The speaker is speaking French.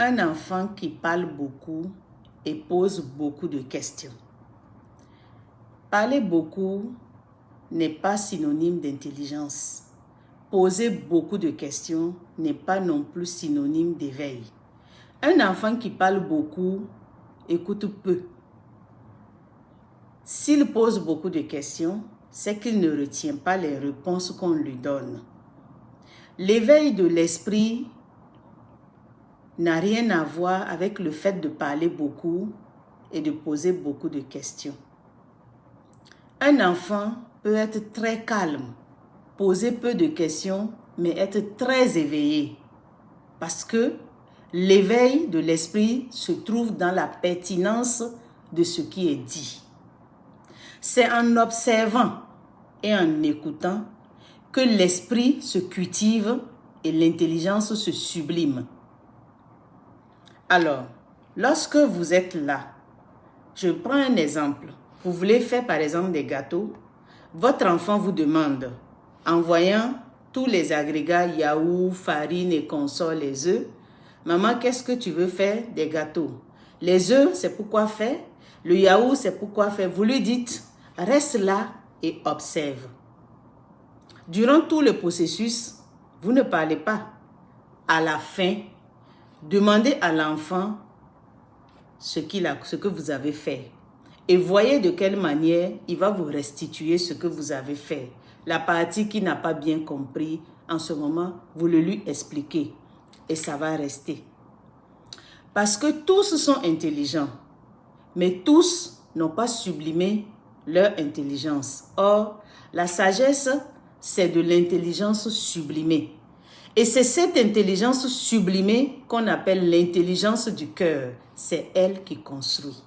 Un enfant qui parle beaucoup et pose beaucoup de questions. Parler beaucoup n'est pas synonyme d'intelligence. Poser beaucoup de questions n'est pas non plus synonyme d'éveil. Un enfant qui parle beaucoup écoute peu. S'il pose beaucoup de questions, c'est qu'il ne retient pas les réponses qu'on lui donne. L'éveil de l'esprit n'a rien à voir avec le fait de parler beaucoup et de poser beaucoup de questions. Un enfant peut être très calme, poser peu de questions, mais être très éveillé. Parce que l'éveil de l'esprit se trouve dans la pertinence de ce qui est dit. C'est en observant et en écoutant que l'esprit se cultive et l'intelligence se sublime. Alors, lorsque vous êtes là, je prends un exemple. Vous voulez faire par exemple des gâteaux. Votre enfant vous demande, en voyant tous les agrégats, yaourt, farine et consorts, les œufs, maman, qu'est-ce que tu veux faire? Des gâteaux. Les œufs, c'est pour quoi faire? Le yaourt, c'est pour quoi faire? Vous lui dites, reste là et observe. Durant tout le processus, vous ne parlez pas. À la fin, demandez à l'enfant ce que vous avez fait. Et voyez de quelle manière il va vous restituer ce que vous avez fait. La partie qu'il n'a pas bien compris, en ce moment, vous le lui expliquez. Et ça va rester. Parce que tous sont intelligents. Mais tous n'ont pas sublimé leur intelligence. Or, la sagesse, c'est de l'intelligence sublimée. Et c'est cette intelligence sublimée qu'on appelle l'intelligence du cœur. C'est elle qui construit.